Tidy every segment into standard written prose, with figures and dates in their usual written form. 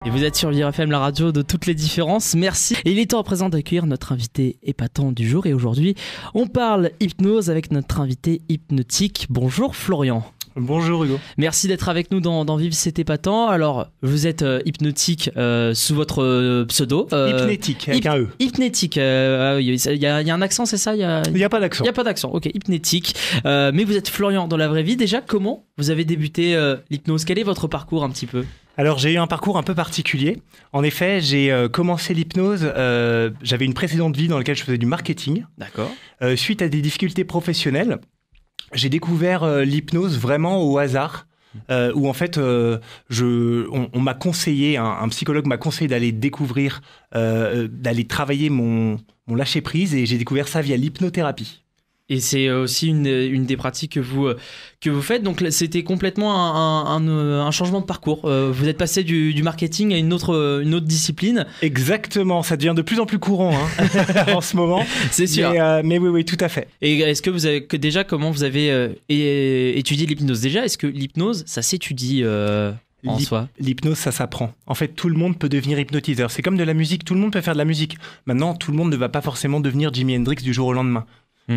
Et vous êtes sur Vivre FM, la radio de toutes les différences. Merci. Et il est temps à présent d'accueillir notre invité épatant du jour. Et aujourd'hui, on parle hypnose avec notre invité hypnotique. Bonjour Florian. Bonjour Hugo. Merci d'être avec nous dans Vive, c'est épatant. Alors, vous êtes hypnotique sous votre pseudo. Hypnétique, avec un E. Hypnétique. Il y a un accent, c'est ça? Il n'y a pas d'accent. Il n'y a pas d'accent, ok, hypnétique. Mais vous êtes Florian dans la vraie vie. Déjà, comment vous avez débuté l'hypnose? Quel est votre parcours un petit peu? Alors j'ai eu un parcours un peu particulier. En effet, j'ai commencé l'hypnose, j'avais une précédente vie dans laquelle je faisais du marketing. D'accord. Suite à des difficultés professionnelles, j'ai découvert l'hypnose vraiment au hasard. Où en fait, on m'a conseillé, un psychologue m'a conseillé d'aller découvrir, d'aller travailler mon lâcher-prise, et j'ai découvert ça via l'hypnothérapie. Et c'est aussi une des pratiques que vous faites. Donc c'était complètement un changement de parcours. Vous êtes passé du marketing à une autre discipline. Exactement, ça devient de plus en plus courant en ce moment. C'est sûr. Mais oui, tout à fait. Et est-ce que vous avez comment vous avez étudié l'hypnose? Déjà, est-ce que l'hypnose, ça s'étudie en soi? L'hypnose, ça s'apprend. En fait, tout le monde peut devenir hypnotiseur. C'est comme de la musique, tout le monde peut faire de la musique. Maintenant, tout le monde ne va pas forcément devenir Jimi Hendrix du jour au lendemain.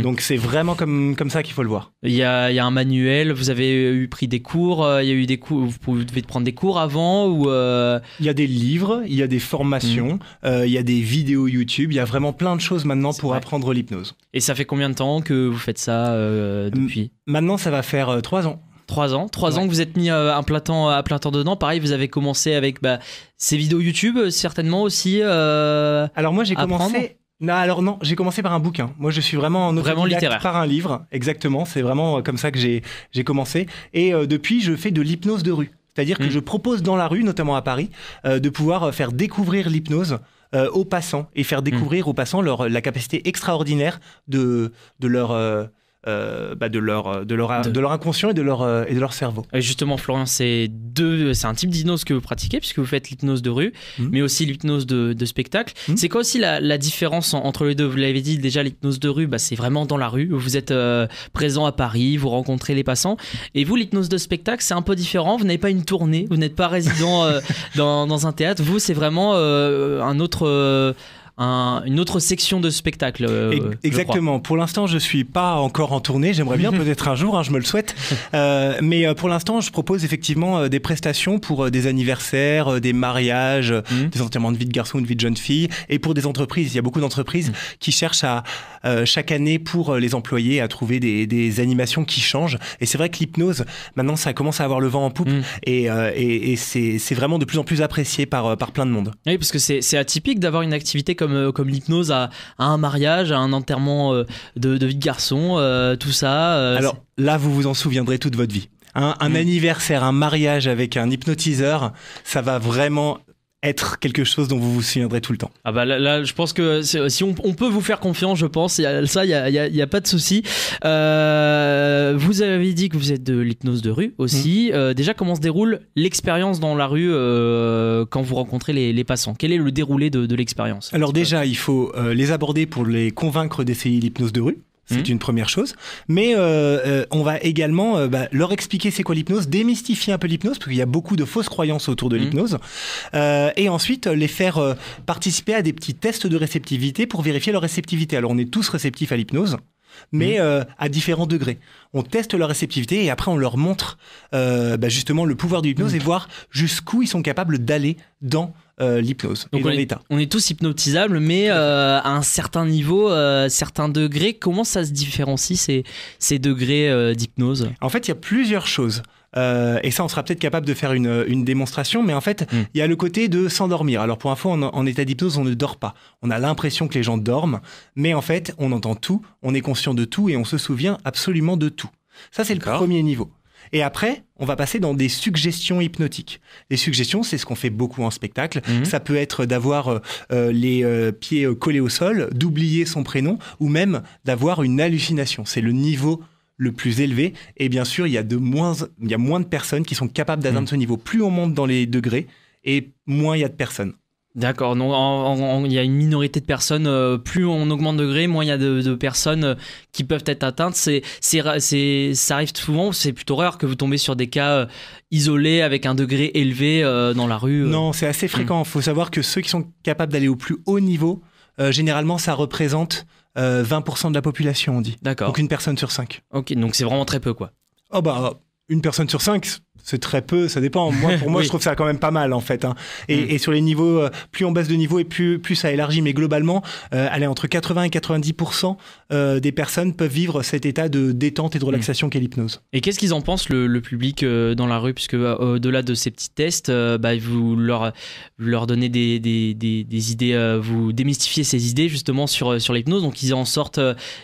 Donc c'est vraiment comme ça qu'il faut le voir. Il y a un manuel, vous avez pris des cours, il y a eu des cours, vous devez prendre des cours avant ou Il y a des livres, il y a des formations, il y a des vidéos YouTube, il y a vraiment plein de choses maintenant pour apprendre l'hypnose. Et ça fait combien de temps que vous faites ça depuis? Maintenant, ça va faire 3 ans. 3 ans que vous êtes mis à plein temps dedans. Pareil, vous avez commencé avec ces vidéos YouTube, certainement aussi. Alors moi, j'ai commencé... Non, j'ai commencé par un bouquin. Moi, je suis vraiment en autodidacte par un livre. Exactement, c'est vraiment comme ça que j'ai commencé. Et depuis, je fais de l'hypnose de rue. C'est-à-dire que je propose dans la rue, notamment à Paris, de pouvoir faire découvrir l'hypnose aux passants et faire découvrir aux passants la capacité extraordinaire de leur inconscient et de leur cerveau. Justement, Florian, c'est un type d'hypnose que vous pratiquez puisque vous faites l'hypnose de rue, mais aussi l'hypnose de spectacle. C'est quoi aussi la différence entre les deux? Vous l'avez dit déjà, l'hypnose de rue, c'est vraiment dans la rue. Vous êtes présent à Paris, vous rencontrez les passants. Et vous, l'hypnose de spectacle, c'est un peu différent. Vous n'avez pas une tournée, vous n'êtes pas résident dans un théâtre. Vous, c'est vraiment une autre section de spectacle. Exactement. Pour l'instant, je suis pas encore en tournée. J'aimerais bien peut-être un jour, je me le souhaite. Mais pour l'instant, je propose effectivement des prestations pour des anniversaires, des mariages, des enterrements de vie de garçon ou de vie de jeune fille, et pour des entreprises. Il y a beaucoup d'entreprises qui cherchent à chaque année pour les employés à trouver des animations qui changent. Et c'est vrai que l'hypnose, maintenant, ça commence à avoir le vent en poupe, et c'est vraiment de plus en plus apprécié par plein de monde. Oui, parce que c'est atypique d'avoir une activité comme l'hypnose à un mariage, à un enterrement de vie de garçon, tout ça. Alors là, vous vous en souviendrez toute votre vie. Un anniversaire, un mariage avec un hypnotiseur, ça va vraiment être quelque chose dont vous vous souviendrez tout le temps. Ah là je pense que si on peut vous faire confiance, je pense, il y a pas de souci. Vous avez dit que vous êtes de l'hypnose de rue aussi. Déjà, comment se déroule l'expérience dans la rue quand vous rencontrez les passants? Quel est le déroulé de l'expérience? Alors déjà, il faut les aborder pour les convaincre d'essayer l'hypnose de rue. C'est une première chose. Mais on va également leur expliquer c'est quoi l'hypnose, démystifier un peu l'hypnose, parce qu'il y a beaucoup de fausses croyances autour de l'hypnose. Et ensuite, les faire participer à des petits tests de réceptivité pour vérifier leur réceptivité. Alors, on est tous réceptifs à l'hypnose, mais à différents degrés. On teste leur réceptivité et après, on leur montre justement le pouvoir de l'hypnose et voir jusqu'où ils sont capables d'aller dans l'hypnose. Donc on est tous hypnotisables, mais à un certain niveau, certains degrés. Comment ça se différencie ces degrés d'hypnose? En fait, il y a plusieurs choses. Et ça, on sera peut-être capable de faire une démonstration, mais en fait, il y a le côté de s'endormir. Alors pour info, en état d'hypnose, on ne dort pas. On a l'impression que les gens dorment, mais en fait, on entend tout, on est conscient de tout et on se souvient absolument de tout. Ça, c'est le premier niveau. Et après, on va passer dans des suggestions hypnotiques. Les suggestions, c'est ce qu'on fait beaucoup en spectacle. Ça peut être d'avoir les pieds collés au sol, d'oublier son prénom, ou même d'avoir une hallucination. C'est le niveau le plus élevé. Et bien sûr, il y a moins de personnes qui sont capables d'atteindre ce niveau. Plus on monte dans les degrés, et moins il y a de personnes. D'accord, donc il y a une minorité de personnes, plus on augmente de degré, moins il y a de personnes qui peuvent être atteintes. Ça arrive souvent, c'est plutôt rare que vous tombez sur des cas isolés avec un degré élevé dans la rue. Non, c'est assez fréquent. Il faut savoir que ceux qui sont capables d'aller au plus haut niveau, généralement ça représente 20% de la population, on dit. D'accord. Donc une personne sur 5. Ok, donc c'est vraiment très peu, quoi. Oh bah, une personne sur 5, c'est très peu, ça dépend. Pour moi, Oui. je trouve ça quand même pas mal, en fait. Hein. Et sur les niveaux, plus on baisse de niveau et plus ça élargit. Mais globalement, allez, entre 80 et 90% des personnes peuvent vivre cet état de détente et de relaxation qu'est l'hypnose. Et qu'est-ce qu'ils en pensent, le public dans la rue? Puisque au-delà de ces petits tests, vous leur donnez des idées, vous démystifiez ces idées justement sur l'hypnose. Donc ils en sortent,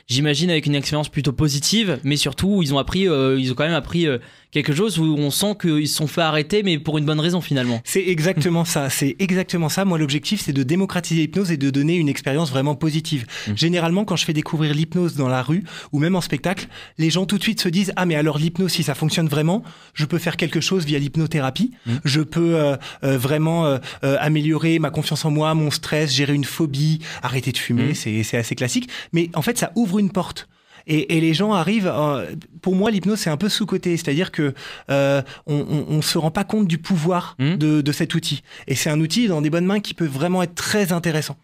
j'imagine, avec une expérience plutôt positive, mais surtout ils ont quand même appris quelque chose où on sent qu'ils se sont fait arrêter, mais pour une bonne raison finalement. C'est exactement ça. C'est exactement ça. Moi, l'objectif, c'est de démocratiser l'hypnose et de donner une expérience vraiment positive. Généralement, quand je fais découvrir l'hypnose dans la rue ou même en spectacle, les gens tout de suite se disent: ah, mais alors l'hypnose, si ça fonctionne vraiment, je peux faire quelque chose via l'hypnothérapie. Je peux vraiment améliorer ma confiance en moi, mon stress, gérer une phobie, arrêter de fumer. C'est assez classique. Mais en fait, ça ouvre une porte. Et les gens arrivent. Pour moi, l'hypnose, c'est un peu sous-coté, c'est-à-dire que on se rend pas compte du pouvoir de cet outil. Et c'est un outil dans des bonnes mains qui peut vraiment être très intéressant.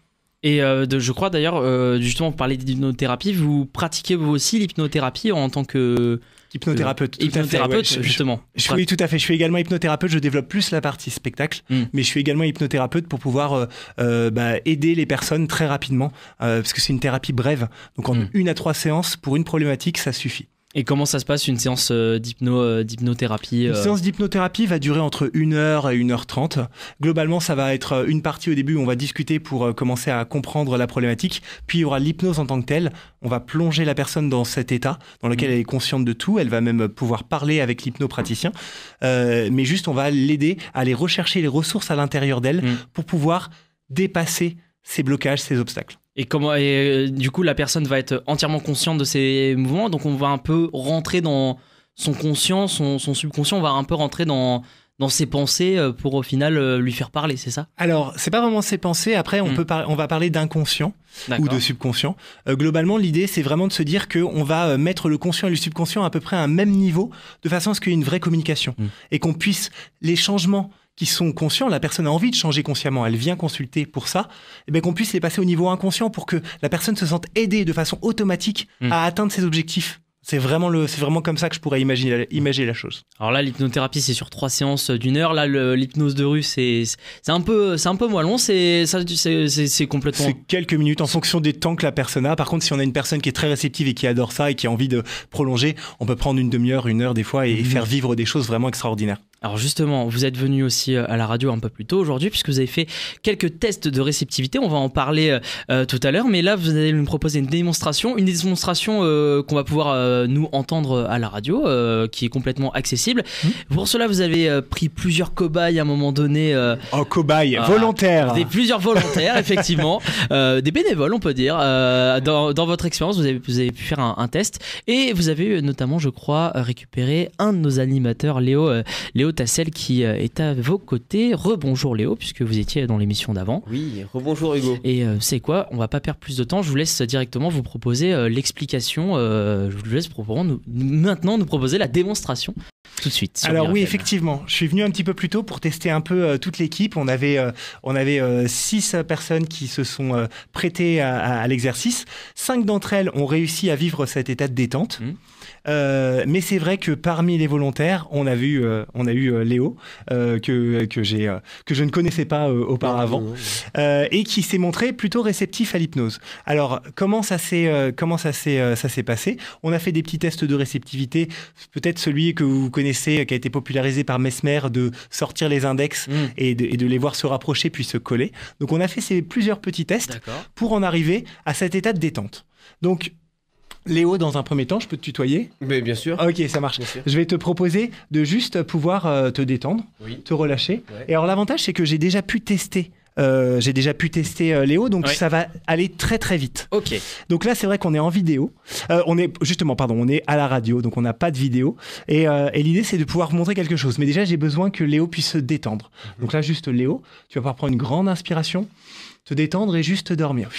Et je crois d'ailleurs, justement, pour parler d'hypnothérapie, vous pratiquez vous aussi l'hypnothérapie en tant que hypnothérapeute. Hypnothérapeute, tout à fait, ouais. justement. Oui, tout à fait. Je suis également hypnothérapeute. Je développe plus la partie spectacle, mais je suis également hypnothérapeute pour pouvoir aider les personnes très rapidement, parce que c'est une thérapie brève. Donc en 1 à 3 séances pour une problématique, ça suffit. Et comment ça se passe une séance d'hypnothérapie Une séance d'hypnothérapie va durer entre 1h et 1h30. Globalement, ça va être une partie au début où on va discuter pour commencer à comprendre la problématique. Puis il y aura l'hypnose en tant que telle. On va plonger la personne dans cet état dans lequel elle est consciente de tout. Elle va même pouvoir parler avec l'hypnopraticien. Mais juste, on va l'aider à aller rechercher les ressources à l'intérieur d'elle pour pouvoir dépasser ces blocages, ces obstacles. Et du coup, la personne va être entièrement consciente de ses mouvements, donc on va un peu rentrer dans son conscient, son subconscient, on va un peu rentrer dans ses pensées pour au final lui faire parler, c'est ça? Alors, c'est pas vraiment ses pensées. Après, on va parler d'inconscient ou de subconscient. Globalement, l'idée, c'est vraiment de se dire qu'on va mettre le conscient et le subconscient à peu près à un même niveau, de façon à ce qu'il y ait une vraie communication et qu'on puisse les changements qui sont conscients, la personne a envie de changer consciemment, elle vient consulter pour ça, et bien qu'on puisse les passer au niveau inconscient pour que la personne se sente aidée de façon automatique à atteindre ses objectifs. C'est vraiment comme ça que je pourrais imaginer la chose. Alors là, l'hypnothérapie, c'est sur 3 séances d'1 heure. Là, l'hypnose de rue, c'est un peu moins long. C'est complètement. C'est quelques minutes en fonction des temps que la personne a. Par contre, si on a une personne qui est très réceptive et qui adore ça et qui a envie de prolonger, on peut prendre une demi-heure, 1 heure des fois et faire vivre des choses vraiment extraordinaires. Alors justement, vous êtes venu aussi à la radio un peu plus tôt aujourd'hui puisque vous avez fait quelques tests de réceptivité. On va en parler tout à l'heure, mais là vous allez nous proposer une démonstration qu'on va pouvoir nous entendre à la radio, qui est complètement accessible. Pour cela, vous avez pris plusieurs cobayes à un moment donné. Cobayes, volontaires. Plusieurs volontaires, effectivement, des bénévoles, on peut dire. Dans votre expérience, vous avez pu faire un test et vous avez notamment, je crois, récupéré un de nos animateurs, Léo Tassel, qui est à vos côtés. Rebonjour Léo, puisque vous étiez dans l'émission d'avant. Oui, rebonjour Hugo. Et c'est quoi, on va pas perdre plus de temps, je vous laisse directement vous proposer l'explication. Je vous laisse maintenant nous proposer la démonstration tout de suite. Alors oui, effectivement, je suis venu un petit peu plus tôt pour tester un peu toute l'équipe. On avait 6 personnes qui se sont prêtées à l'exercice. 5 d'entre elles ont réussi à vivre cet état de détente. Mais c'est vrai que parmi les volontaires, on a eu Léo que je ne connaissais pas auparavant et qui s'est montré plutôt réceptif à l'hypnose. Alors comment ça s'est passé? On a fait des petits tests de réceptivité, peut-être celui que vous connaissez, qui a été popularisé par Mesmer, de sortir les index et de les voir se rapprocher puis se coller. Donc on a fait plusieurs petits tests pour en arriver à cet état de détente. Donc Léo, dans un premier temps, je peux te tutoyer? Mais bien sûr. Ok, ça marche. Je vais te proposer de juste pouvoir te détendre, te relâcher. Ouais. Et alors l'avantage, c'est que j'ai déjà pu tester J'ai déjà pu tester Léo, donc ça va aller très très vite. Ok. Donc là, c'est vrai qu'on est en vidéo. On est à la radio, donc on n'a pas de vidéo. Et l'idée, c'est de pouvoir montrer quelque chose. Mais déjà, j'ai besoin que Léo puisse se détendre. Donc là, juste Léo, tu vas pouvoir prendre une grande inspiration, te détendre et juste dormir.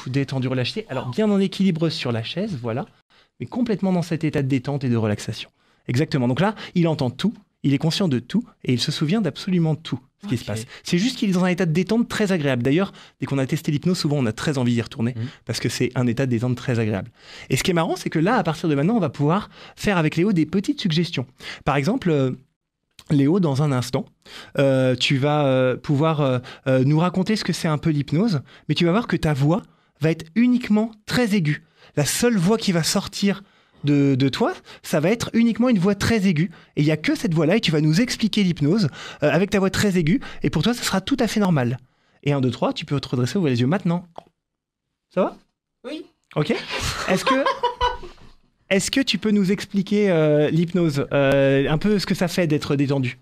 Détendu, relâché. Alors, bien en équilibre sur la chaise, voilà. Mais complètement dans cet état de détente et de relaxation. Exactement. Donc là, il entend tout, il est conscient de tout et il se souvient d'absolument tout ce qui se passe. C'est juste qu'il est dans un état de détente très agréable. D'ailleurs, dès qu'on a testé l'hypnose, souvent on a très envie d'y retourner parce que c'est un état de détente très agréable. Et ce qui est marrant, c'est que là, à partir de maintenant, on va pouvoir faire avec Léo des petites suggestions. Par exemple, Léo, dans un instant, tu vas pouvoir nous raconter ce que c'est un peu l'hypnose, mais tu vas voir que ta voix va être uniquement très aiguë. La seule voix qui va sortir de toi, ça va être uniquement une voix très aiguë. Et il n'y a que cette voix-là, et tu vas nous expliquer l'hypnose avec ta voix très aiguë, et pour toi, ça sera tout à fait normal. Et 1, 2, 3, tu peux te redresser, ouvrir les yeux maintenant. Ça va ? Oui. Ok. Est-ce que tu peux nous expliquer l'hypnose, un peu ce que ça fait d'être détendu ?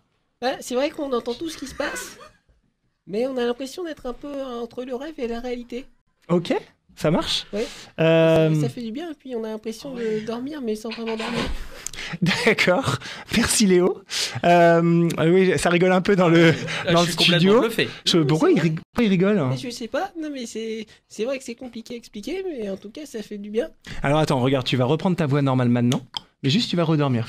C'est vrai qu'on entend tout ce qui se passe, mais on a l'impression d'être un peu entre le rêve et la réalité. Ok. Ça marche ? Oui. Ça fait du bien, et puis on a l'impression de dormir, mais sans vraiment dormir. D'accord. Merci Léo. Oui, ça rigole un peu dans le studio. Pourquoi il rigole ? Mais je sais pas. Non, mais c'est vrai que c'est compliqué à expliquer, mais en tout cas, ça fait du bien. Alors attends, regarde, tu vas reprendre ta voix normale maintenant, mais juste tu vas redormir.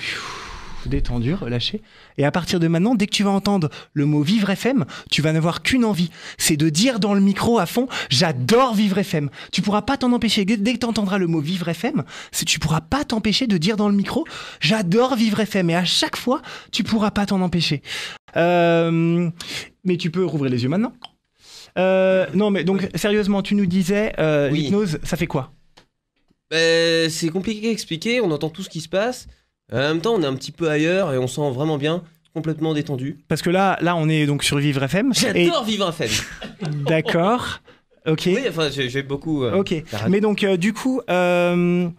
Détendu, relâché. Et à partir de maintenant, dès que tu vas entendre le mot Vivre FM, tu vas n'avoir qu'une envie, c'est de dire dans le micro à fond « J'adore Vivre FM ». Tu pourras pas t'en empêcher. Dès que tu entendras le mot Vivre FM, tu pourras pas t'empêcher de dire dans le micro « J'adore Vivre FM ». Et à chaque fois, tu pourras pas t'en empêcher. Mais tu peux rouvrir les yeux maintenant. Non, mais donc sérieusement, tu nous disais l'hypnose, ça fait quoi ? C'est compliqué à expliquer, on entend tout ce qui se passe. En même temps, on est un petit peu ailleurs et on sent vraiment bien, complètement détendu. Parce que là on est donc sur Vivre FM. J'adore Vivre FM. D'accord. Ok. Oui, enfin, j'ai beaucoup. Ok. Mais donc, du coup, est-ce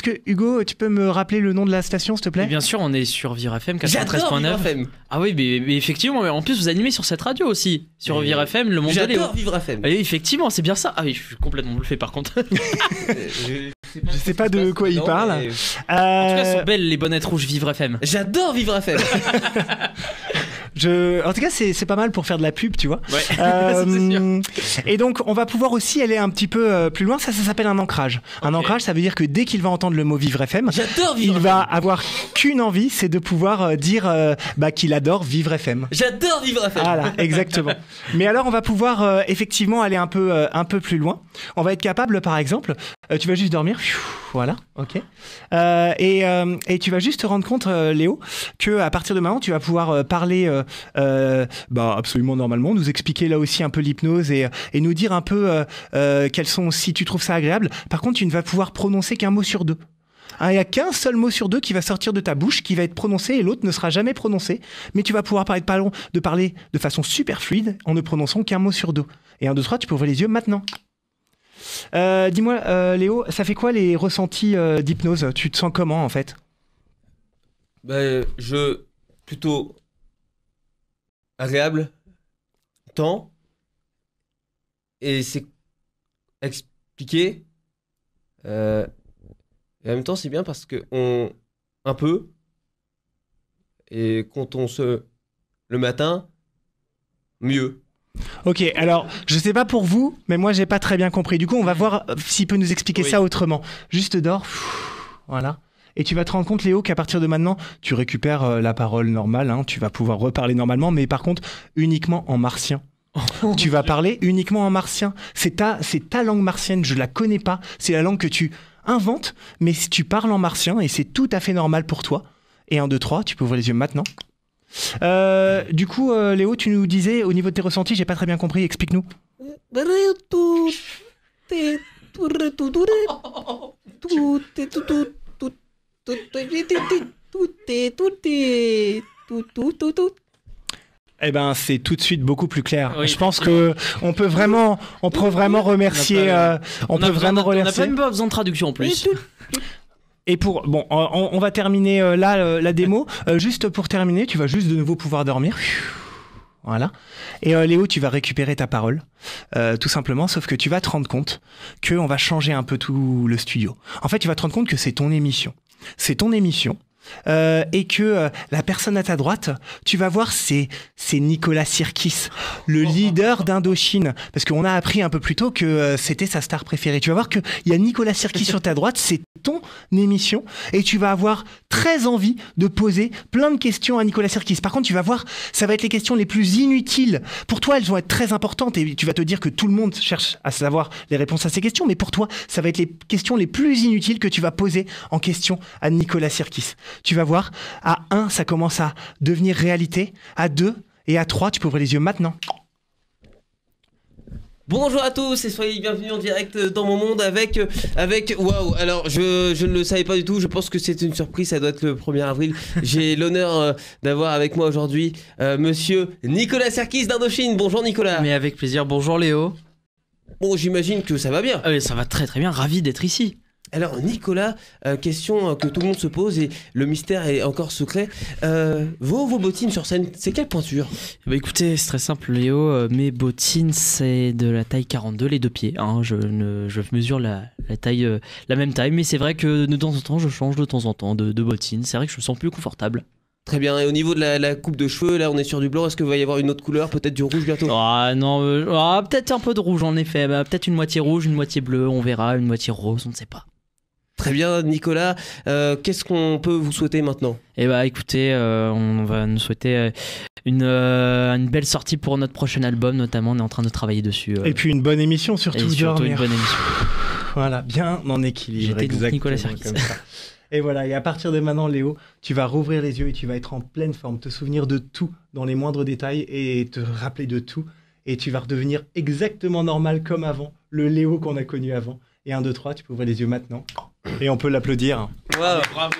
que Hugo, tu peux me rappeler le nom de la station, s'il te plaît ? Et bien sûr, on est sur Vivre FM 93.9. J'adore Vivre FM. Ah oui, mais effectivement, en plus, vous animez sur cette radio aussi, sur Vivre FM, le monde de Léo. J'adore Vivre FM. Et effectivement, c'est bien ça. Ah oui, je suis complètement bluffé par contre. Je sais pas de quoi il parle. En tout cas, elles sont belles les bonnettes rouges Vivre FM. J'adore Vivre FM. En tout cas, c'est pas mal pour faire de la pub, tu vois. Ouais, c'est sûr. Et donc, on va pouvoir aussi aller un petit peu plus loin. Ça s'appelle un ancrage. Un ancrage, ça veut dire que dès qu'il va entendre le mot Vivre FM, il va avoir qu'une envie, c'est de pouvoir dire qu'il adore Vivre FM. J'adore Vivre FM. Voilà, exactement. Mais alors, on va pouvoir effectivement aller un peu plus loin. On va être capable, par exemple, tu vas juste dormir. Voilà, ok. Et tu vas juste te rendre compte, Léo, que à partir de maintenant, tu vas pouvoir parler absolument normalement, nous expliquer là aussi un peu l'hypnose et nous dire un peu quels sont, si tu trouves ça agréable. Par contre, tu ne vas pouvoir prononcer qu'un mot sur deux. Il n'y a qu'un seul mot sur deux qui va sortir de ta bouche, qui va être prononcé et l'autre ne sera jamais prononcé. Mais tu vas pouvoir parler de façon super fluide en ne prononçant qu'un mot sur deux. Et 1, 2, 3, tu peux ouvrir les yeux maintenant. Dis-moi, Léo, ça fait quoi les ressentis d'hypnose ? Tu te sens comment en fait ? Plutôt agréable, temps, et c'est expliqué. Et en même temps, c'est bien parce que un peu, et quand le matin, mieux. Ok, alors je sais pas pour vous, mais moi j'ai pas très bien compris. Du coup, on va voir s'il peut nous expliquer ça autrement. Juste dors, voilà. Et tu vas te rendre compte, Léo, qu'à partir de maintenant, tu récupères la parole normale. Hein, tu vas pouvoir reparler normalement, mais par contre, uniquement en martien. Tu vas parler uniquement en martien. C'est ta langue martienne, je la connais pas. C'est la langue que tu inventes, mais tu parles en martien et c'est tout à fait normal pour toi. Et 1, 2, 3, tu peux ouvrir les yeux maintenant. Du coup, Léo, tu nous disais, au niveau de tes ressentis, j'ai pas très bien compris, explique-nous. Eh ben, c'est tout de suite beaucoup plus clair. Oui, je pense que on peut vraiment remercier. On n'a même pas besoin de traduction en plus. Et on va terminer là la démo. Juste pour terminer, tu vas juste de nouveau pouvoir dormir. Voilà. Et Léo, tu vas récupérer ta parole, tout simplement, sauf que tu vas te rendre compte qu'on va changer un peu tout le studio. En fait, tu vas te rendre compte que c'est ton émission. C'est ton émission. Et que la personne à ta droite, tu vas voir, c'est Nicolas Sirkis, le leader d'Indochine, parce qu'on a appris un peu plus tôt que c'était sa star préférée. Tu vas voir qu'il y a Nicolas Sirkis sur ta droite, c'est ton émission, et tu vas avoir très envie de poser plein de questions à Nicolas Sirkis. Par contre, tu vas voir, ça va être les questions les plus inutiles. Pour toi, elles vont être très importantes, et tu vas te dire que tout le monde cherche à savoir les réponses à ces questions, mais pour toi, ça va être les questions les plus inutiles que tu vas poser en question à Nicolas Sirkis. Tu vas voir, à 1, ça commence à devenir réalité, à 2 et à 3, tu peux ouvrir les yeux maintenant. Bonjour à tous et soyez bienvenus en direct dans mon monde avec waouh, alors je ne le savais pas du tout, je pense que c'est une surprise, ça doit être le 1er avril. J'ai l'honneur d'avoir avec moi aujourd'hui monsieur Nicolas Sirkis d'Indochine. Bonjour Nicolas. Mais avec plaisir, bonjour Léo. Bon, j'imagine que ça va bien. Ça va très très bien, ravi d'être ici. Alors Nicolas, question que tout le monde se pose et le mystère est encore secret. Vos bottines sur scène, c'est quelle pointure? Bah écoutez, c'est très simple Léo, mes bottines c'est de la taille 42, les 2 pieds. Hein. Je mesure la taille, la même taille, mais c'est vrai que de temps en temps je change de temps en temps de bottines. C'est vrai que je me sens plus confortable. Très bien, et au niveau de la coupe de cheveux, là on est sur du blanc, est-ce qu'il va y avoir une autre couleur, peut-être du rouge bientôt? Ah non, peut-être un peu de rouge en effet, peut-être une moitié rouge, une moitié bleue, on verra, une moitié rose, on ne sait pas. Très bien Nicolas, qu'est-ce qu'on peut vous souhaiter maintenant? Eh bah écoutez, on va nous souhaiter une belle sortie pour notre prochain album, notamment on est en train de travailler dessus. Et puis une bonne émission surtout. Et surtout une bonne émission. Voilà, bien en équilibre. J'étais donc Nicolas Sirkis. Et voilà, et à partir de maintenant Léo, tu vas rouvrir les yeux et tu vas être en pleine forme, te souvenir de tout dans les moindres détails et te rappeler de tout. Et tu vas redevenir exactement normal comme avant, le Léo qu'on a connu avant. Et 1, 2, 3, tu peux ouvrir les yeux maintenant. Et on peut l'applaudir. Wow. Bravo.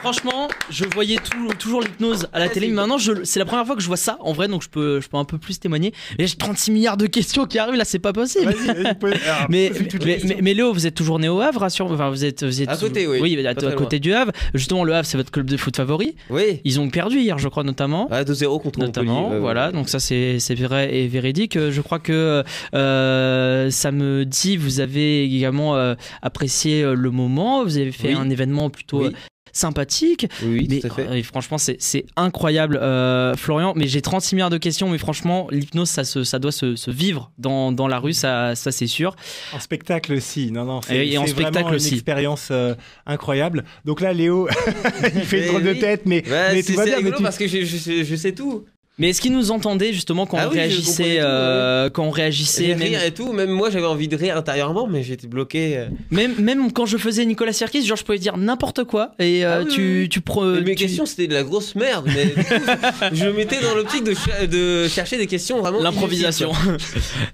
Franchement, je voyais toujours l'hypnose à la télé, mais maintenant c'est la première fois que je vois ça en vrai, donc je peux un peu plus témoigner. Mais j'ai 36 milliards de questions qui arrivent là, c'est pas possible. Vas-y, mais Léo, vous êtes toujours né au Havre, enfin vous êtes à côté, oui. Oui, à côté du Havre. Justement, le Havre, c'est votre club de foot favori. Oui. Ils ont perdu hier, je crois notamment. 2-0 contre Montpellier. Voilà, donc ça c'est vrai et véridique. Je crois que ça me dit, vous avez également apprécié le moment. Vous avez fait un événement plutôt sympathique. Oui, mais, tout à fait. Et franchement, c'est incroyable, Florian. Mais j'ai 36 milliards de questions, mais franchement, l'hypnose, ça doit se vivre dans la rue, ça c'est sûr. En spectacle aussi. Non, et en spectacle aussi. Une expérience incroyable. Donc là, Léo, il fait une drôle de tête, mais tout va bien. C'est rigolo parce que je sais tout. Mais est-ce qu'ils nous entendaient justement quand on réagissait, quand on réagissait rire et tout, même moi j'avais envie de rire intérieurement, mais j'étais bloqué. Même quand je faisais Nicolas Sirkis, genre je pouvais dire n'importe quoi et mes questions c'était de la grosse merde, mais du coup, je me mettais dans l'optique de chercher des questions vraiment. L'improvisation.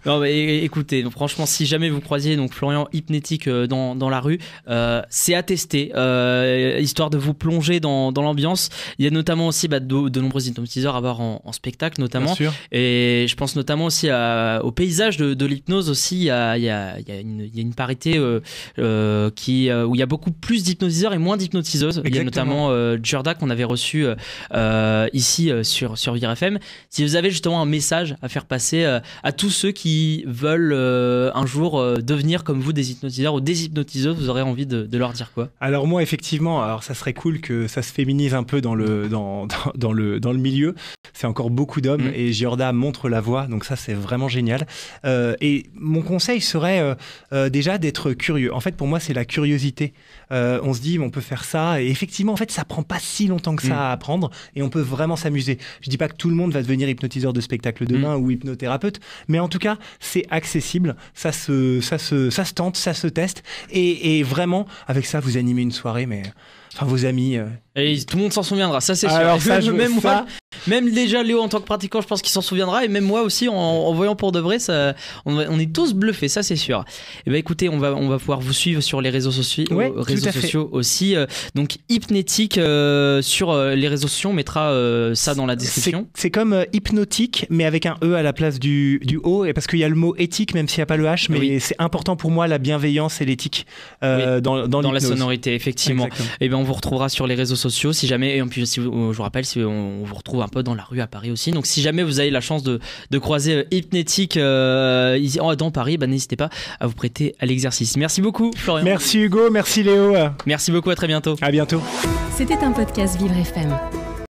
Non mais écoutez, donc, franchement, si jamais vous croisiez donc Florian hypnétique dans la rue, c'est à tester, histoire de vous plonger dans l'ambiance. Il y a notamment aussi de nombreux hypnotiseurs à voir en spectacle notamment, et je pense notamment aussi au paysage de l'hypnose aussi. Il y a une parité où il y a beaucoup plus d'hypnotiseurs et moins d'hypnotiseuses. Il y a notamment Djurda qu'on avait reçu ici sur VireFM. Si vous avez justement un message à faire passer à tous ceux qui veulent un jour devenir comme vous des hypnotiseurs ou des hypnotiseuses, vous aurez envie de leur dire quoi? Alors moi effectivement, ça serait cool que ça se féminise un peu dans le milieu. C'est encore beaucoup d'hommes et Djurda montre la voie, donc ça c'est vraiment génial. Et mon conseil serait déjà d'être curieux. En fait pour moi c'est la curiosité. On se dit on peut faire ça et effectivement en fait ça prend pas si longtemps que ça à apprendre et on peut vraiment s'amuser. Je dis pas que tout le monde va devenir hypnotiseur de spectacle demain ou hypnothérapeute, mais en tout cas c'est accessible, ça se tente, ça se teste et vraiment avec ça vous animez une soirée, mais enfin vos amis. Et tout le monde s'en souviendra, ça c'est sûr. Alors ça, même déjà Léo en tant que pratiquant, je pense qu'il s'en souviendra, et même moi aussi en voyant pour de vrai, on est tous bluffés, ça c'est sûr. Et écoutez, on va pouvoir vous suivre sur les réseaux sociaux, aussi. Donc Hypnétique sur les réseaux sociaux, on mettra ça dans la description. C'est comme hypnotique, mais avec un E à la place du O, et parce qu'il y a le mot éthique, même s'il n'y a pas le H, mais c'est important pour moi la bienveillance et l'éthique dans la sonorité, effectivement. Exactement. Et on vous retrouvera sur les réseaux sociaux si jamais, et puis je vous rappelle, on vous retrouve un peu dans la rue à Paris aussi. Donc si jamais vous avez la chance de croiser Hypnétique dans Paris, n'hésitez pas à vous prêter à l'exercice. Merci beaucoup Florian. Merci Hugo, merci Léo. Merci beaucoup, à très bientôt. À bientôt. C'était un podcast Vivre FM.